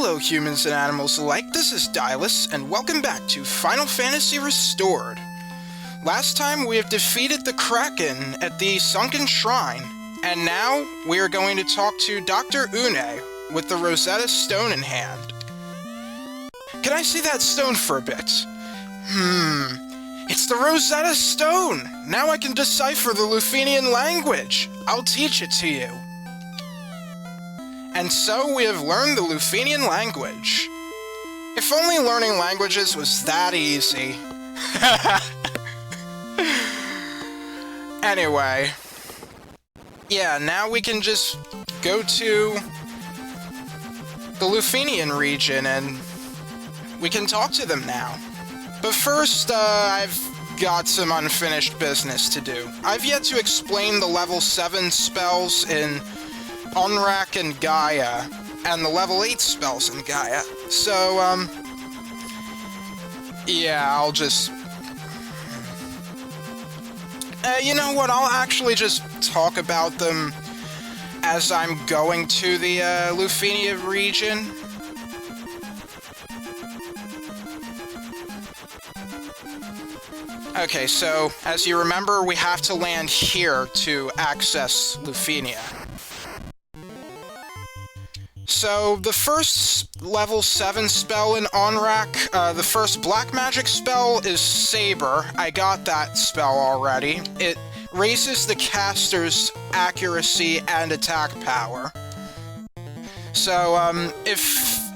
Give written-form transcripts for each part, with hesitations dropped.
Hello humans and animals alike, this is Dylus, and welcome back to Final Fantasy Restored. Last time we have defeated the Kraken at the Sunken Shrine, and now we are going to talk to Dr. Unne with the Rosetta Stone in hand. Can I see that stone for a bit? It's the Rosetta Stone! Now I can decipher the Lufenian language! I'll teach it to you. And so we have learned the Lufenian language. If only learning languages was that easy. Anyway. Yeah, now we can just go to the Lufenian region and we can talk to them now. But first, I've got some unfinished business to do. I've yet to explain the level 7 spells in Unne and Gaia, and the level 8 spells in Gaia. So, yeah, I'll just... you know what, I'll actually just talk about them as I'm going to the, Lufenia region. Okay, so, as you remember, we have to land here to access Lufenia. So, the first level 7 spell in Unne, the first black magic spell is Saber. I got that spell already. It raises the caster's accuracy and attack power. So, if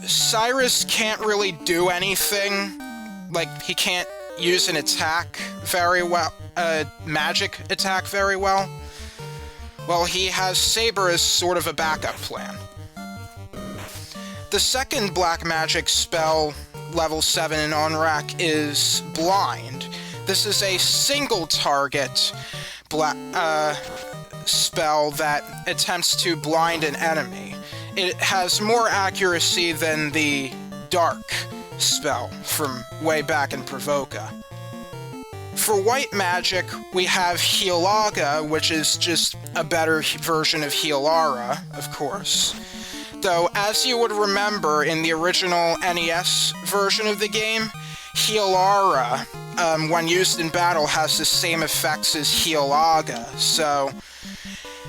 Cyrus can't really do anything, like, he can't use an attack very well, magic attack very well, well, he has Saber as sort of a backup plan. The second black magic spell, level 7 in Unne, is Blind. This is a single target spell that attempts to blind an enemy. It has more accuracy than the Dark spell from way back in Provoca. For white magic, we have Healaga, which is just a better version of Healara, of course. Though, as you would remember in the original NES version of the game, Healara, when used in battle, has the same effects as Healaga, so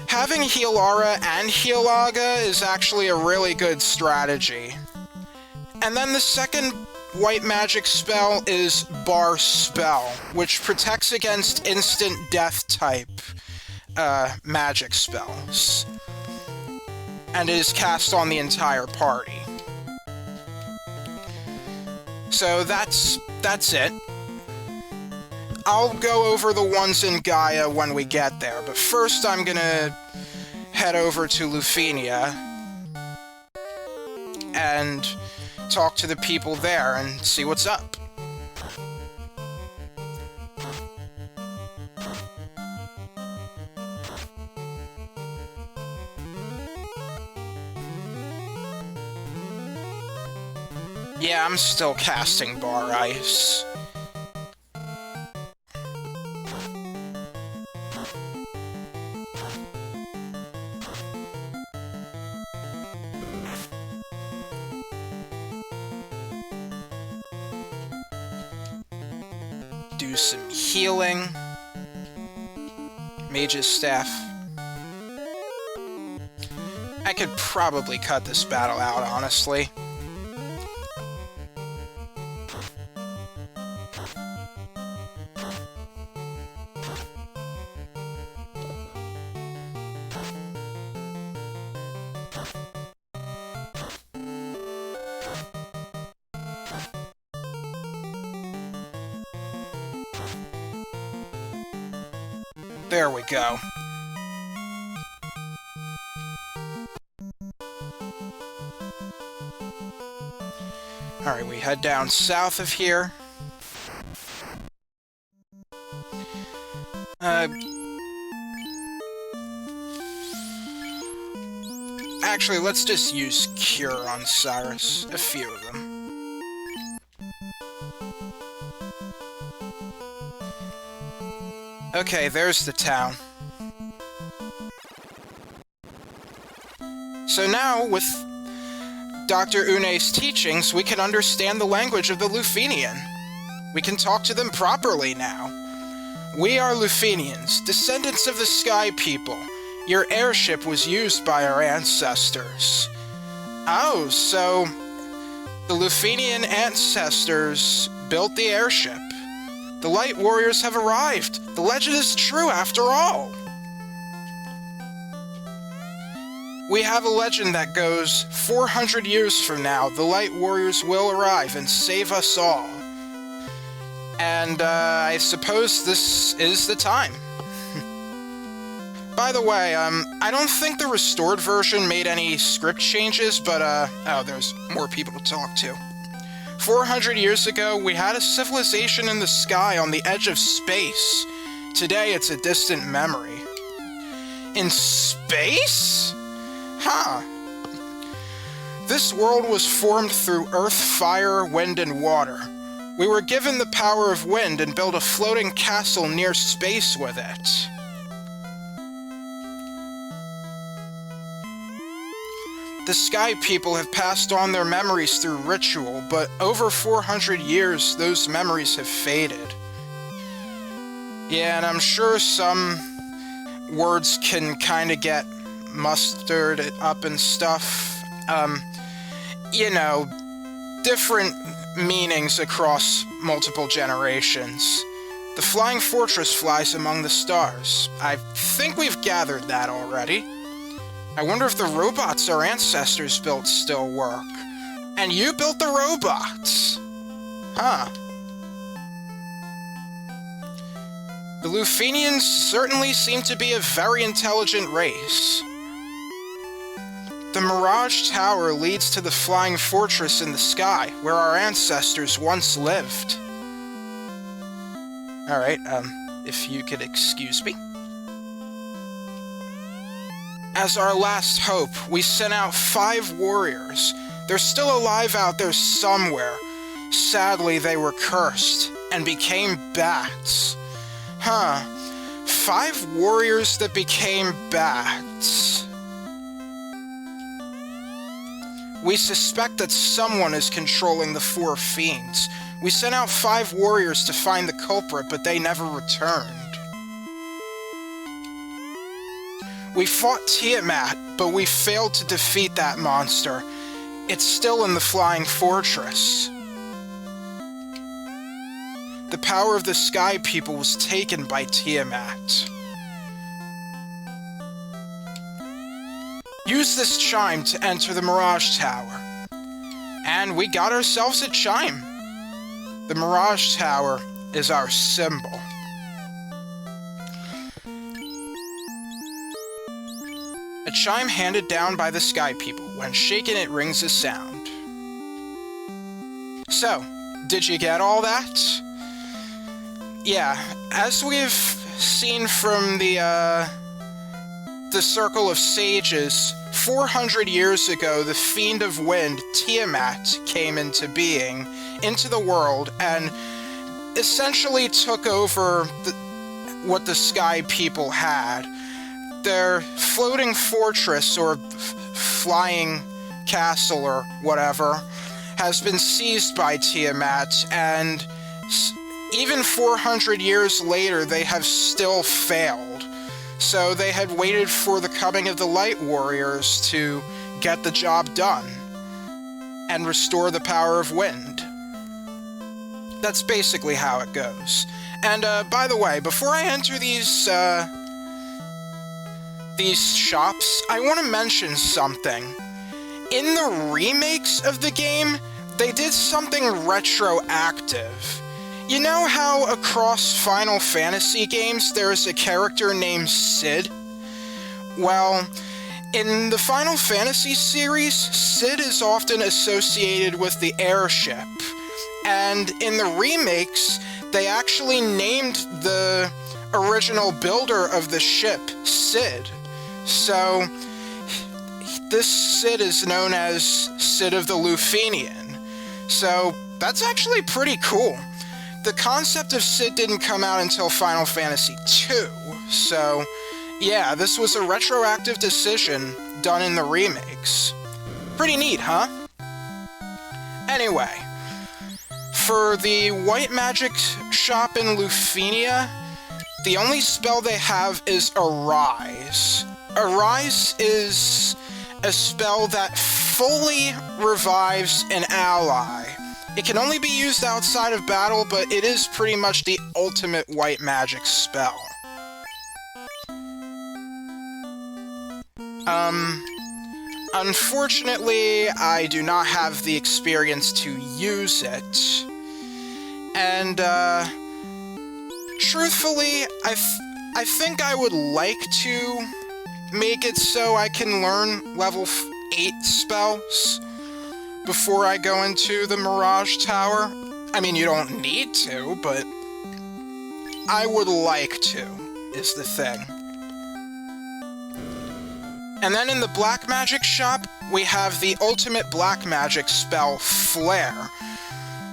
having Healara and Healaga is actually a really good strategy. And then the second white magic spell is Bar Spell, which protects against instant death type magic spells, and it is cast on the entire party. So that's it. I'll go over the ones in Gaia when we get there, but first I'm gonna head over to Lufenia and talk to the people there and see what's up. Yeah, I'm still casting Bar Ice. Do some healing. Mage's Staff. I could probably cut this battle out, honestly. There we go. Alright, we head down south of here. Actually, let's just use Cure on Cyrus. A few of them. Okay, there's the town. So now, with Dr. Unne's teachings, we can understand the language of the Lufenian. We can talk to them properly now. We are Lufenians, descendants of the Sky People. Your airship was used by our ancestors. Oh, so the Lufenian ancestors built the airship. The Light Warriors have arrived. The legend is true after all. We have a legend that goes, 400 years from now, the Light Warriors will arrive and save us all. And, I suppose this is the time. By the way, I don't think the restored version made any script changes, but, oh, there's more people to talk to. 400 years ago, we had a civilization in the sky on the edge of space. Today, it's a distant memory. In space? Huh. This world was formed through earth, fire, wind, and water. We were given the power of wind and built a floating castle near space with it. The Sky People have passed on their memories through ritual, but over 400 years, those memories have faded. Yeah, and I'm sure some words can kind of get mustered up and stuff. You know, different meanings across multiple generations. The flying fortress flies among the stars. I think we've gathered that already. I wonder if the robots our ancestors built still work. And you built the robots! Huh. The Lufenians certainly seem to be a very intelligent race. The Mirage Tower leads to the flying fortress in the sky, where our ancestors once lived. Alright, if you could excuse me. As our last hope, we sent out 5 warriors. They're still alive out there somewhere. Sadly, they were cursed, and became bats. Huh. 5 warriors that became bats. We suspect that someone is controlling the 4 fiends. We sent out 5 warriors to find the culprit, but they never returned. We fought Tiamat, but we failed to defeat that monster. It's still in the flying fortress. The power of the Sky People was taken by Tiamat. Use this chime to enter the Mirage Tower. And we got ourselves a chime. The Mirage Tower is our symbol. A chime handed down by the Sky People. When shaken, it rings a sound. So, did you get all that? Yeah, as we've seen from the Circle of Sages, 400 years ago, the Fiend of Wind, Tiamat, came into being, into the world, and essentially took over what the Sky People had. Their floating fortress, or flying castle, or whatever, has been seized by Tiamat, and even 400 years later, they have still failed. So they had waited for the coming of the Light Warriors to get the job done and restore the power of wind. That's basically how it goes. And, by the way, before I enter these shops, I want to mention something. In the remakes of the game, they did something retroactive. You know how across Final Fantasy games there's a character named Cid? Well, in the Final Fantasy series, Cid is often associated with the airship. And in the remakes, they actually named the original builder of the ship Cid. So, this Cid is known as Cid of the Lufenian. So, that's actually pretty cool. The concept of Cid didn't come out until Final Fantasy II, so yeah, this was a retroactive decision done in the remakes. Pretty neat, huh? Anyway, for the white magic shop in Lufenia, the only spell they have is Arise. Arise is a spell that fully revives an ally. It can only be used outside of battle, but it is pretty much the ultimate white magic spell. Unfortunately, I do not have the experience to use it. And, truthfully, I think I would like to make it so I can learn level 8 spells before I go into the Mirage Tower. I mean, you don't need to, but I would like to, is the thing. And then in the black magic shop, we have the ultimate black magic spell, Flare,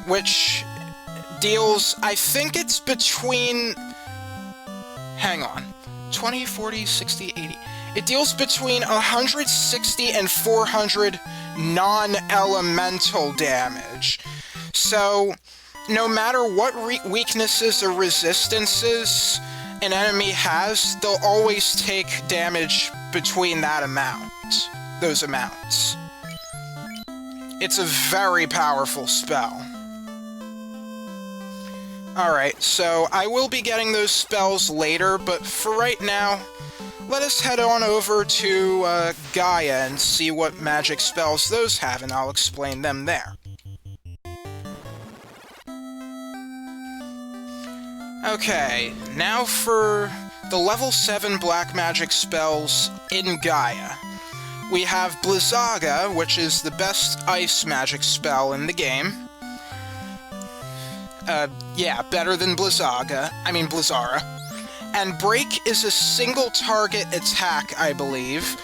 which deals, I think it's between, hang on, 20, 40, 60, 80. It deals between 160 and 400 non-elemental damage. So, no matter what weaknesses or resistances an enemy has, they'll always take damage between that amount, those amounts. It's a very powerful spell. Alright, so I will be getting those spells later, but for right now, let us head on over to Gaia and see what magic spells those have, and I'll explain them there. Okay, now for the level 7 black magic spells in Gaia. We have Blizzaga, which is the best ice magic spell in the game. Yeah, better than Blizzara. And Break is a single target attack, I believe,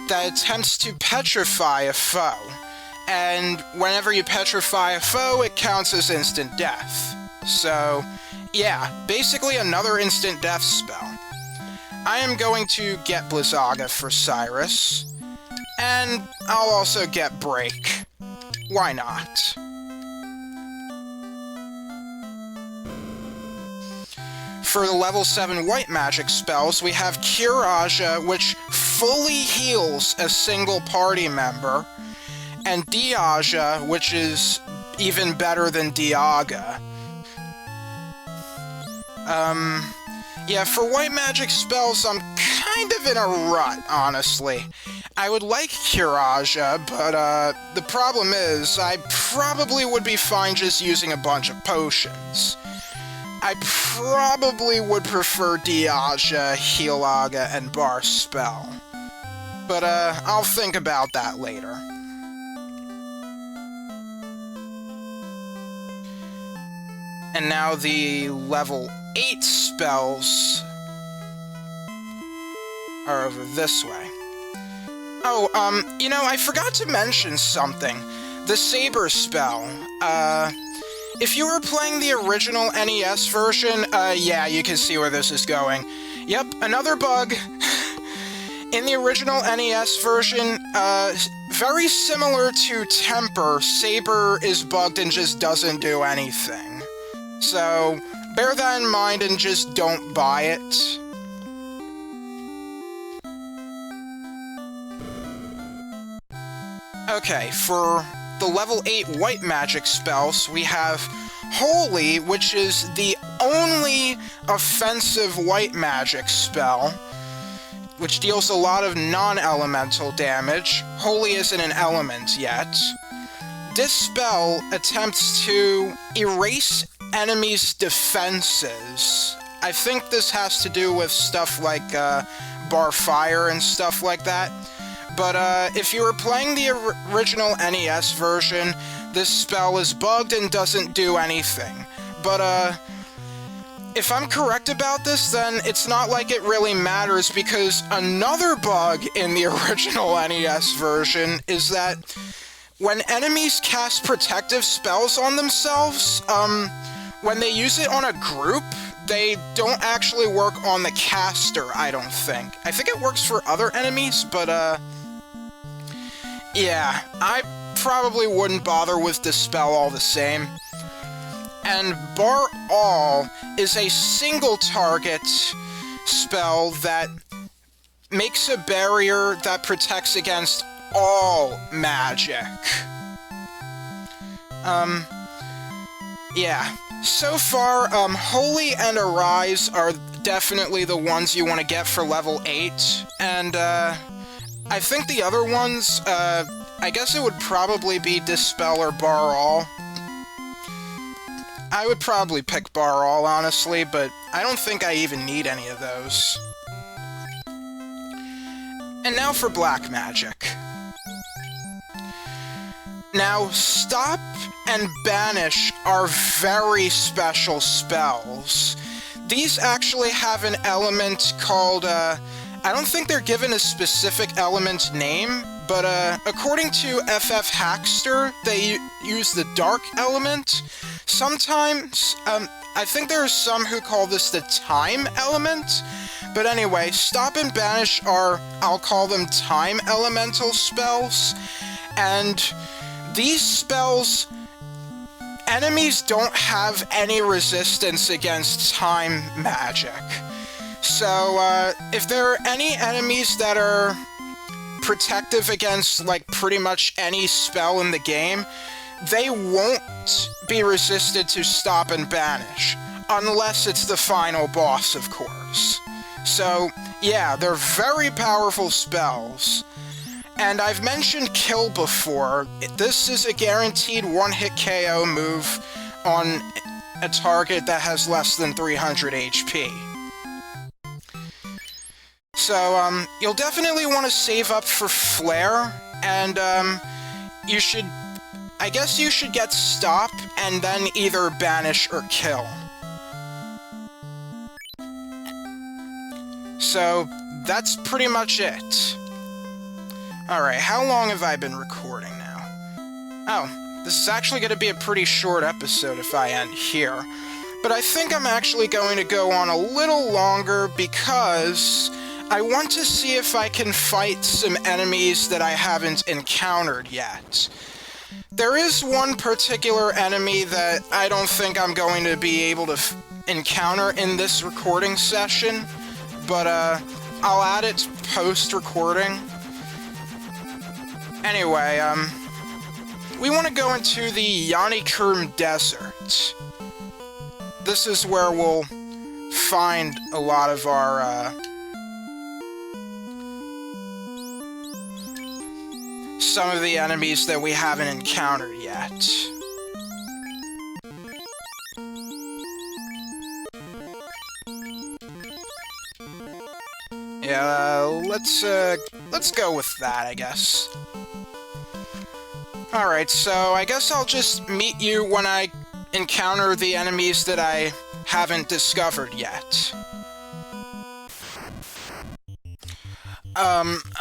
that attempts to petrify a foe. And whenever you petrify a foe, it counts as instant death. So, yeah, basically another instant death spell. I am going to get Blizzaga for Cyrus, and I'll also get Break. Why not? For the level 7 white magic spells, we have Curaja, which fully heals a single party member, and Diaja, which is even better than Diaga. Yeah, for white magic spells, I'm kind of in a rut, honestly. I would like Curaja, but, the problem is, I probably would be fine just using a bunch of potions. I probably would prefer Diaja, Healaga, and Bar Spell. But, I'll think about that later. And now the level 8 spells are over this way. Oh, you know, I forgot to mention something. The Saber spell. If you were playing the original NES version, yeah, you can see where this is going. Yep, another bug. In the original NES version, very similar to Temper, Saber is bugged and just doesn't do anything. So, bear that in mind and just don't buy it. Okay, for the level 8 white magic spells, we have Holy, which is the only offensive white magic spell, which deals a lot of non-elemental damage. Holy isn't an element yet. This spell attempts to erase enemies' defenses. I think this has to do with stuff like bar fire and stuff like that. But if you were playing the original NES version, this spell is bugged and doesn't do anything. But if I'm correct about this, then it's not like it really matters, because another bug in the original NES version is that when enemies cast protective spells on themselves, when they use it on a group, they don't actually work on the caster, I don't think. I think it works for other enemies, but, Yeah, I probably wouldn't bother with Dispel all the same. And Bar All is a single target spell that makes a barrier that protects against all magic. Yeah. So far, Holy and Arise are definitely the ones you want to get for level 8, and, I think the other ones, I guess it would probably be Dispel or Bar All. I would probably pick Bar All, honestly, but I don't think I even need any of those. And now for Black Magic. Now, Stop and Banish are very special spells. These actually have an element called, I don't think they're given a specific element name, but according to FF Hackster, they use the Dark element. Sometimes, I think there are some who call this the Time element. But anyway, Stop and Banish are, I'll call them Time Elemental spells. And these spells, enemies don't have any resistance against time magic. So, if there are any enemies that are protective against, like, pretty much any spell in the game, they won't be resisted to Stop and Banish. Unless it's the final boss, of course. So, yeah, they're very powerful spells. And I've mentioned Kill before. This is a guaranteed one-hit KO move on a target that has less than 300 HP. So, you'll definitely want to save up for Flare, and, you should... I guess you should get Stop, and then either Banish or Kill. So, that's pretty much it. Alright, how long have I been recording now? Oh, this is actually going to be a pretty short episode if I end here. But I think I'm actually going to go on a little longer because I want to see if I can fight some enemies that I haven't encountered yet. There is one particular enemy that I don't think I'm going to be able to encounter in this recording session, but I'll add it post-recording. Anyway, we want to go into the Yanikurm Desert. This is where we'll find a lot of our, some of the enemies that we haven't encountered yet. Yeah, let's go with that, I guess. Alright, so I guess I'll just meet you when I encounter the enemies that I haven't discovered yet.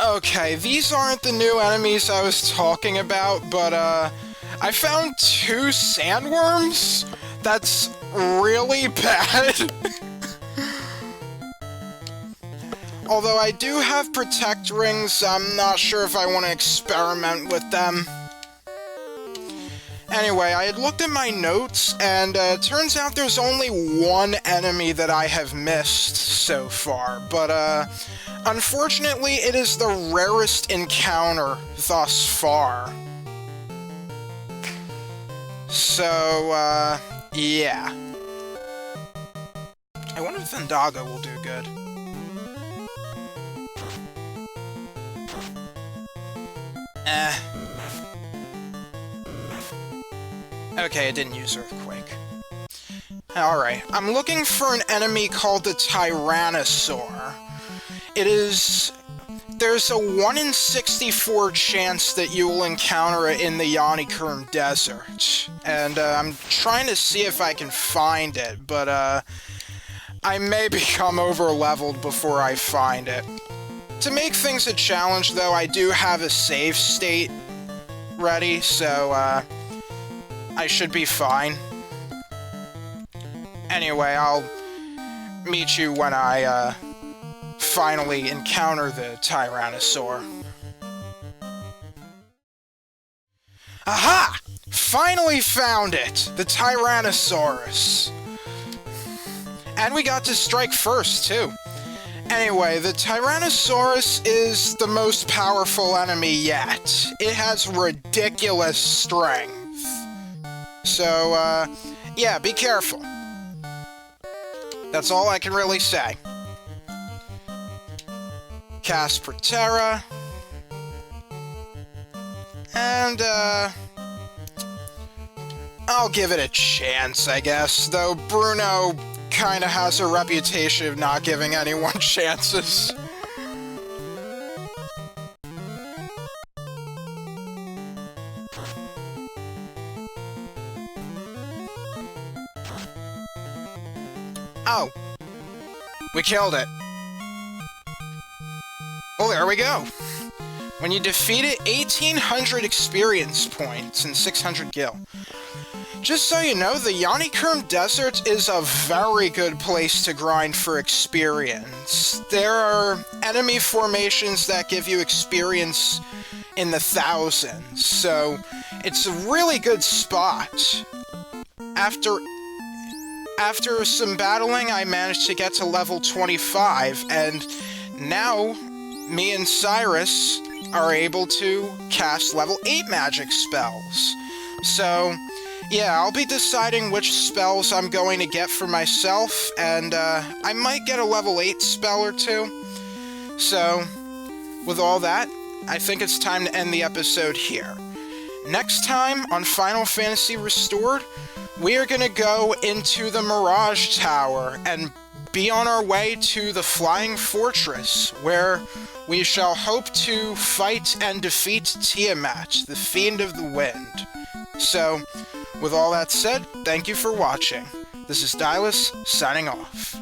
Okay, these aren't the new enemies I was talking about, but, I found 2 sandworms? That's really bad. Although I do have Protect Rings, I'm not sure if I want to experiment with them. Anyway, I had looked at my notes, and turns out there's only one enemy that I have missed so far, but unfortunately it is the rarest encounter thus far. So, yeah. I wonder if Vendaga will do good. Okay, it didn't use Earthquake. Alright, I'm looking for an enemy called the Tyrannosaur. There's a 1 in 64 chance that you will encounter it in the Yanikurm Desert. And, I'm trying to see if I can find it, but, I may become over-leveled before I find it. To make things a challenge, though, I do have a save state ready, so, I should be fine. Anyway, I'll meet you when I, finally encounter the Tyrannosaur. Aha! Finally found it! The Tyrannosaurus. And we got to strike first, too. Anyway, the Tyrannosaurus is the most powerful enemy yet. It has ridiculous strength. So, yeah, be careful. That's all I can really say. Cast Protera. And, I'll give it a chance, I guess, though Bruno kinda has a reputation of not giving anyone chances. Oh. We killed it. Well, there we go. When you defeat it, 1,800 experience points and 600 gil. Just so you know, the Yanikurm Desert is a very good place to grind for experience. There are enemy formations that give you experience in the thousands, so it's a really good spot. After some battling, I managed to get to level 25, and now me and Cyrus are able to cast level 8 magic spells. So, yeah, I'll be deciding which spells I'm going to get for myself, and I might get a level 8 spell or two. So, with all that, I think it's time to end the episode here. Next time on Final Fantasy Restored, we are going to go into the Mirage Tower and be on our way to the Flying Fortress, where we shall hope to fight and defeat Tiamat, the Fiend of the Wind. So, with all that said, thank you for watching. This is Dylus, signing off.